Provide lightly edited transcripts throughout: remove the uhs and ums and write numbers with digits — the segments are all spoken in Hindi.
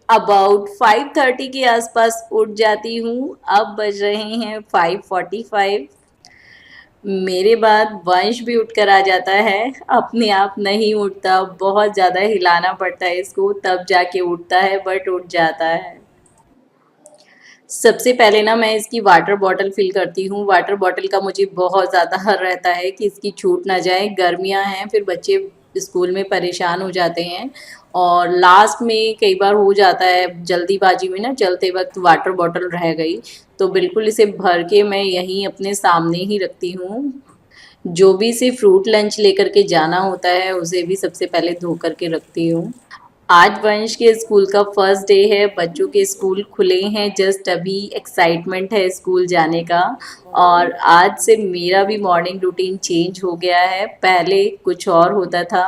अबाउट 5:30 के आसपास उठ जाती हूँ। अब बज रहे हैं 5:45। मेरे बाद वंश भी उठकर आ जाता है। अपने आप नहीं उठता, बहुत ज़्यादा हिलाना पड़ता है इसको, तब जाके उठता है, बट उठ जाता है। सबसे पहले ना मैं इसकी वाटर बॉटल फिल करती हूँ। वाटर बॉटल का मुझे बहुत ज़्यादा हर रहता है कि इसकी छूट ना जाए। गर्मियाँ हैं, फिर बच्चे स्कूल में परेशान हो जाते हैं और लास्ट में कई बार हो जाता है जल्दीबाजी में ना, चलते वक्त वाटर बॉटल रह गई, तो बिल्कुल इसे भर के मैं यहीं अपने सामने ही रखती हूँ। जो भी इसे फ्रूट लंच लेकर के जाना होता है उसे भी सबसे पहले धो कर के रखती हूँ। आज वंश के स्कूल का फर्स्ट डे है। बच्चों के स्कूल खुले हैं जस्ट अभी, एक्साइटमेंट है स्कूल जाने का। और आज से मेरा भी मॉर्निंग रूटीन चेंज हो गया है। पहले कुछ और होता था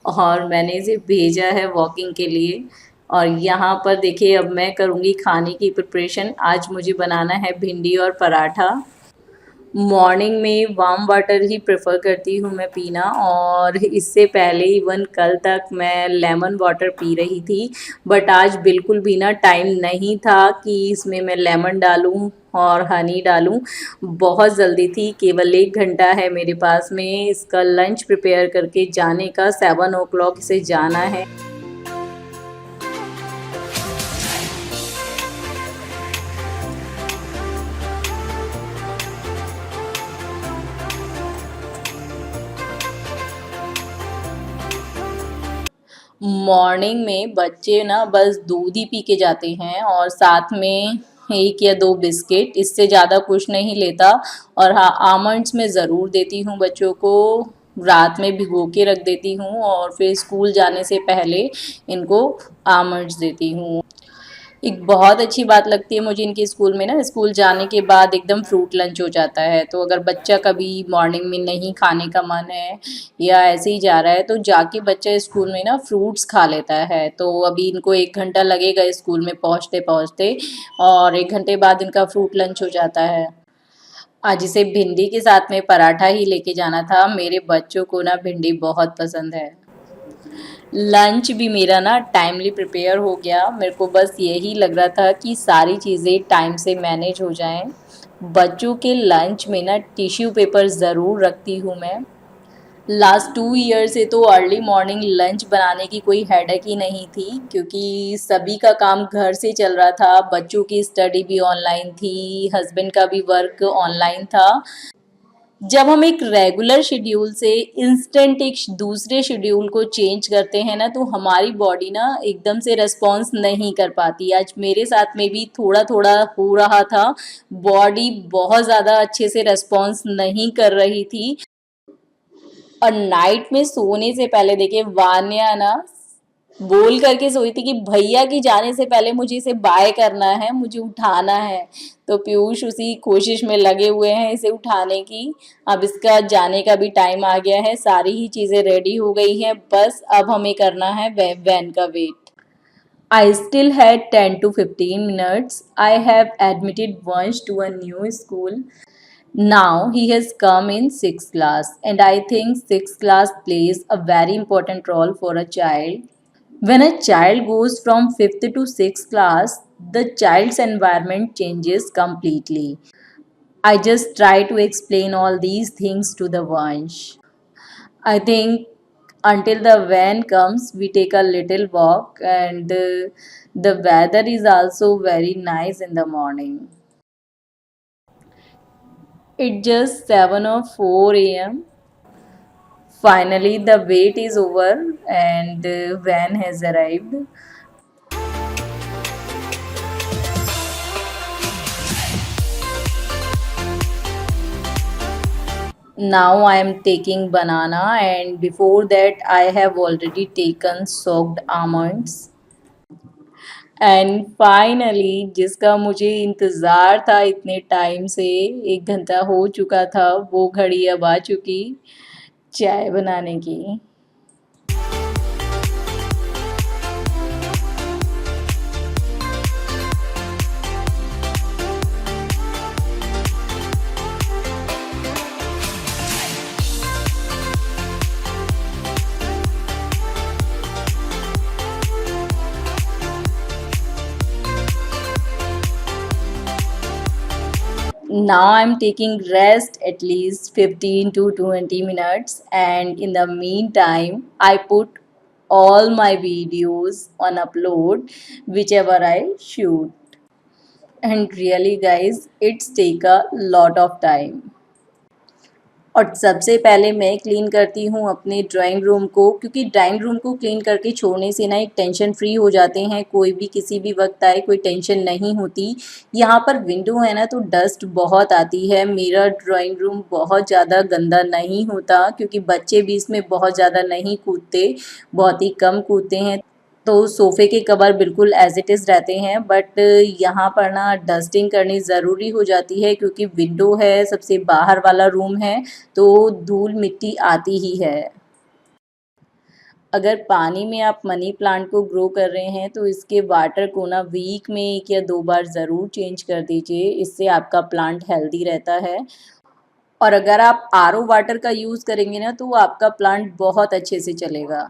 और मैंने इसे भेजा है वॉकिंग के लिए। और यहाँ पर देखिए, अब मैं करूँगी खाने की प्रिपरेशन। आज मुझे बनाना है भिंडी और पराठा। मॉर्निंग में वार्म वाटर ही प्रेफर करती हूँ मैं पीना, और इससे पहले इवन कल तक मैं लेमन वाटर पी रही थी। बट आज बिल्कुल भी ना टाइम नहीं था कि इसमें मैं लेमन डालूं और हनी डालूं। बहुत जल्दी थी, केवल 1 घंटा है मेरे पास में इसका लंच प्रिपेयर करके जाने का। 7 o'clock इसे जाना है। मॉर्निंग में बच्चे ना बस दूध ही पी के जाते हैं और साथ में 1 या 2 बिस्किट, इससे ज़्यादा कुछ नहीं लेता। और हाँ, आमंड्स मैं ज़रूर देती हूँ बच्चों को। रात में भिगो के रख देती हूँ और फिर स्कूल जाने से पहले इनको आमंड्स देती हूँ। एक बहुत अच्छी बात लगती है मुझे इनके स्कूल में ना, स्कूल जाने के बाद एकदम फ्रूट लंच हो जाता है। तो अगर बच्चा कभी मॉर्निंग में नहीं खाने का मन है या ऐसे ही जा रहा है, तो जाके बच्चा स्कूल में ना फ्रूट्स खा लेता है। तो अभी इनको 1 घंटा लगेगा स्कूल में पहुंचते पहुंचते, और 1 घंटे बाद इनका फ्रूट लंच हो जाता है। आज इसे भिंडी के साथ में पराठा ही लेके जाना था। मेरे बच्चों को ना भिंडी बहुत पसंद है। लंच भी मेरा ना टाइमली प्रिपेयर हो गया। मेरे को बस यही लग रहा था कि सारी चीज़ें टाइम से मैनेज हो जाएं। बच्चों के लंच में ना टिश्यू पेपर ज़रूर रखती हूँ मैं। लास्ट 2 ईयर से तो अर्ली मॉर्निंग लंच बनाने की कोई हेडेक ही नहीं थी, क्योंकि सभी का काम घर से चल रहा था। बच्चों की स्टडी भी ऑनलाइन थी, हस्बैंड का भी वर्क ऑनलाइन था। जब हम एक रेगुलर शेड्यूल से इंस्टेंट एक दूसरे शेड्यूल को चेंज करते हैं ना, तो हमारी बॉडी ना एकदम से रिस्पॉन्स नहीं कर पाती। आज मेरे साथ में भी थोड़ा थोड़ा हो रहा था। बॉडी बहुत ज़्यादा अच्छे से रिस्पॉन्स नहीं कर रही थी। और नाइट में सोने से पहले देखिए, वान्या ना बोल करके सोई थी कि भैया की जाने से पहले मुझे इसे बाय करना है, मुझे उठाना है। तो पीयूष उसी कोशिश में लगे हुए हैं इसे उठाने की। अब इसका जाने का भी टाइम आ गया है, सारी ही चीज़ें रेडी हो गई हैं, बस अब हमें करना है वैन का wait. I still had 10 to 15 minutes. I have admitted Vansh to a new school. Now he has come in 6th class, and I think 6th class plays a very important role for a child. When a child goes from 5th to 6th class, the child's environment changes completely. I just try to explain all these things to the Vansh. I think until the van comes, we take a little walk, and the weather is also very nice in the morning. It's just 7 or 4 a.m. Finally, the wait is over and the van has arrived. Now I am taking banana, and before that I have already taken soaked almonds. And finally, जिसका मुझे इंतज़ार था इतने टाइम से, 1 घंटा हो चुका था, वो घड़ी अब आ चुकी चाय बनाने की। Now I'm taking rest at least 15 to 20 minutes, and in the meantime I put all my videos on upload whichever I shoot. And really guys, it's take a lot of time. और सबसे पहले मैं क्लीन करती हूँ अपने ड्राइंग रूम को, क्योंकि ड्राइंग रूम को क्लीन करके छोड़ने से ना एक टेंशन फ्री हो जाते हैं, कोई भी किसी भी वक्त आए कोई टेंशन नहीं होती। यहाँ पर विंडो है ना तो डस्ट बहुत आती है। मेरा ड्राइंग रूम बहुत ज़्यादा गंदा नहीं होता, क्योंकि बच्चे भी इसमें बहुत ज़्यादा नहीं कूदते, बहुत ही कम कूदते हैं। तो सोफ़े के कवर बिल्कुल एज़ इट इज़ रहते हैं, बट यहाँ पर ना डस्टिंग करनी ज़रूरी हो जाती है, क्योंकि विंडो है, सबसे बाहर वाला रूम है, तो धूल मिट्टी आती ही है। अगर पानी में आप मनी प्लांट को ग्रो कर रहे हैं तो इसके वाटर को ना वीक में 1 या 2 बार ज़रूर चेंज कर दीजिए, इससे आपका प्लांट हेल्दी रहता है। और अगर आप आरओ वाटर का यूज़ करेंगे ना तो आपका प्लांट बहुत अच्छे से चलेगा।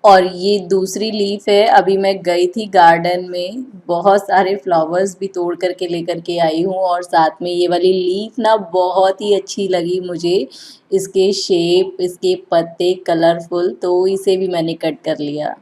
और ये दूसरी लीफ है, अभी मैं गई थी गार्डन में, बहुत सारे फ्लावर्स भी तोड़ करके लेकर के आई हूँ, और साथ में ये वाली लीफ ना बहुत ही अच्छी लगी मुझे, इसके शेप, इसके पत्ते कलरफुल, तो इसे भी मैंने कट कर लिया।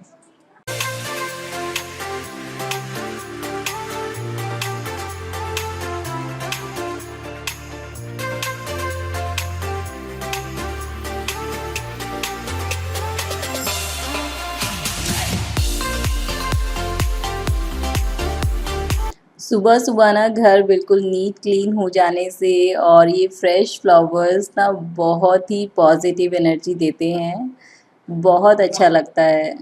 सुबह सुबह ना घर बिल्कुल नीट क्लीन हो जाने से और ये फ्रेश फ्लावर्स ना बहुत ही पॉजिटिव एनर्जी देते हैं, बहुत अच्छा लगता है।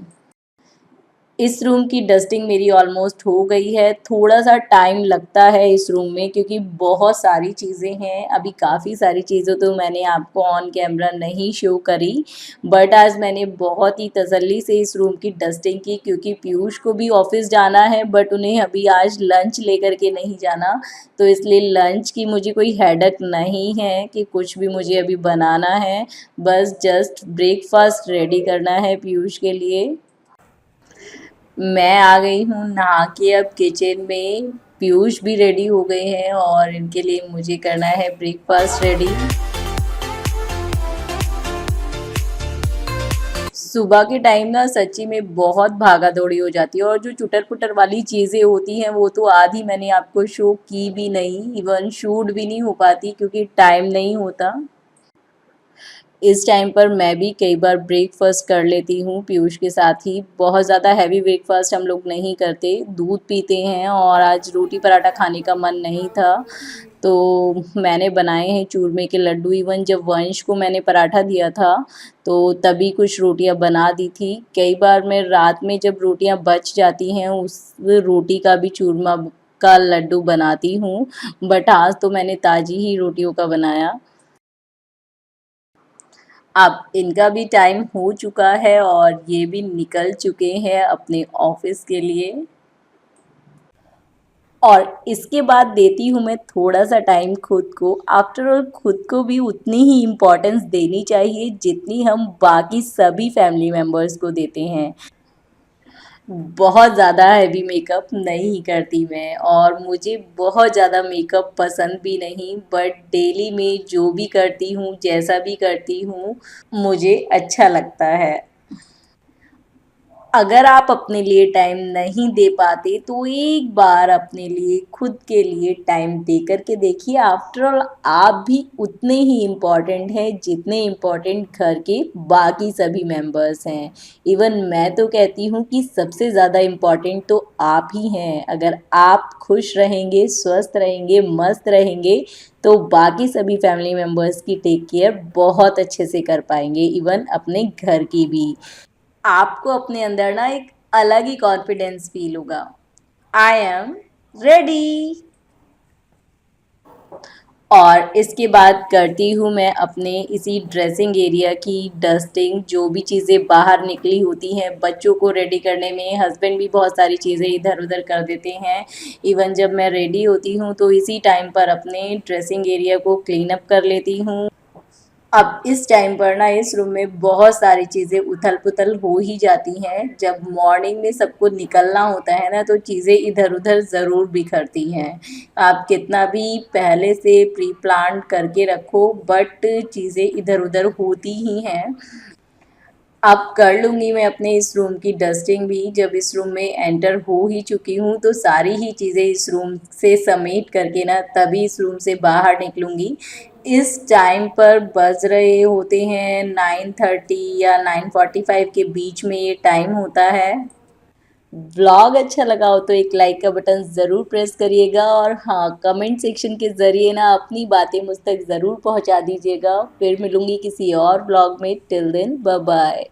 इस रूम की डस्टिंग मेरी ऑलमोस्ट हो गई है। थोड़ा सा टाइम लगता है इस रूम में, क्योंकि बहुत सारी चीज़ें हैं। अभी काफ़ी सारी चीज़ें तो मैंने आपको ऑन कैमरा नहीं शो करी, बट आज मैंने बहुत ही तसल्ली से इस रूम की डस्टिंग की, क्योंकि पीयूष को भी ऑफिस जाना है, बट उन्हें अभी आज लंच लेकर के नहीं जाना, तो इसलिए लंच की मुझे कोई हेडेक नहीं है कि कुछ भी मुझे अभी बनाना है। बस जस्ट ब्रेकफास्ट रेडी करना है पीयूष के लिए। मैं आ गई हूँ नहा के अब किचन में, पीयूष भी रेडी हो गए हैं और इनके लिए मुझे करना है ब्रेकफास्ट रेडी। सुबह के टाइम ना सच्ची में बहुत भागा दौड़ी हो जाती है, और जो चुटर पुटर वाली चीज़ें होती हैं वो तो आधी मैंने आपको शो की भी नहीं, इवन शूट भी नहीं हो पाती, क्योंकि टाइम नहीं होता। इस टाइम पर मैं भी कई बार ब्रेकफास्ट कर लेती हूँ पीयूष के साथ ही। बहुत ज़्यादा हैवी ब्रेकफास्ट हम लोग नहीं करते, दूध पीते हैं, और आज रोटी पराठा खाने का मन नहीं था, तो मैंने बनाए हैं चूरमे के लड्डू। इवन जब वंश को मैंने पराठा दिया था तो तभी कुछ रोटियां बना दी थी। कई बार मैं रात में जब रोटियां बच जाती हैं उस रोटी का भी चूरमा का लड्डू बनाती हूँ, बट आज तो मैंने ताज़ी ही रोटियों का बनाया। अब इनका भी टाइम हो चुका है और ये भी निकल चुके हैं अपने ऑफिस के लिए, और इसके बाद देती हूँ मैं थोड़ा सा टाइम खुद को। आफ्टर ऑल खुद को भी उतनी ही इम्पोर्टेंस देनी चाहिए जितनी हम बाकी सभी फैमिली मेम्बर्स को देते हैं। बहुत ज़्यादा हैवी मेकअप नहीं करती मैं, और मुझे बहुत ज़्यादा मेकअप पसंद भी नहीं, बट डेली में जो भी करती हूँ, जैसा भी करती हूँ, मुझे अच्छा लगता है। अगर आप अपने लिए टाइम नहीं दे पाते तो एक बार अपने लिए, खुद के लिए टाइम दे कर के देखिए। आफ्टर ऑल आप भी उतने ही इम्पॉर्टेंट हैं जितने इम्पॉर्टेंट घर के बाकी सभी मेंबर्स हैं। इवन मैं तो कहती हूँ कि सबसे ज़्यादा इम्पॉर्टेंट तो आप ही हैं। अगर आप खुश रहेंगे, स्वस्थ रहेंगे, मस्त रहेंगे, तो बाकी सभी फैमिली मेम्बर्स की टेक केयर बहुत अच्छे से कर पाएंगे, इवन अपने घर की भी। आपको अपने अंदर ना एक अलग ही कॉन्फिडेंस फील होगा। I am ready. और इसके बाद करती हूँ मैं अपने इसी ड्रेसिंग एरिया की डस्टिंग। जो भी चीज़ें बाहर निकली होती हैं बच्चों को रेडी करने में, हस्बैंड भी बहुत सारी चीज़ें इधर उधर कर देते हैं। इवन जब मैं रेडी होती हूँ तो इसी टाइम पर अपने ड्रेसिंग एरिया को क्लीन अप कर लेती हूँ। अब इस टाइम पर ना इस रूम में बहुत सारी चीज़ें उथल-पुथल हो ही जाती हैं। जब मॉर्निंग में सबको निकलना होता है ना तो चीज़ें इधर-उधर ज़रूर बिखरती हैं। आप कितना भी पहले से प्री प्लान करके रखो बट चीज़ें इधर-उधर होती ही हैं। अब कर लूँगी मैं अपने इस रूम की डस्टिंग भी। जब इस रूम में एंटर हो ही चुकी हूँ तो सारी ही चीज़ें इस रूम से समेट करके ना तभी इस रूम से बाहर निकलूँगी। इस टाइम पर बज रहे होते हैं 9:30 या 9:45 के बीच में ये टाइम होता है। व्लॉग अच्छा लगा हो तो एक लाइक का बटन ज़रूर प्रेस करिएगा और हाँ, कमेंट सेक्शन के ज़रिए ना अपनी बातें मुझ तक ज़रूर पहुँचा दीजिएगा। फिर मिलूँगी किसी और व्लॉग में। Till then bye bye.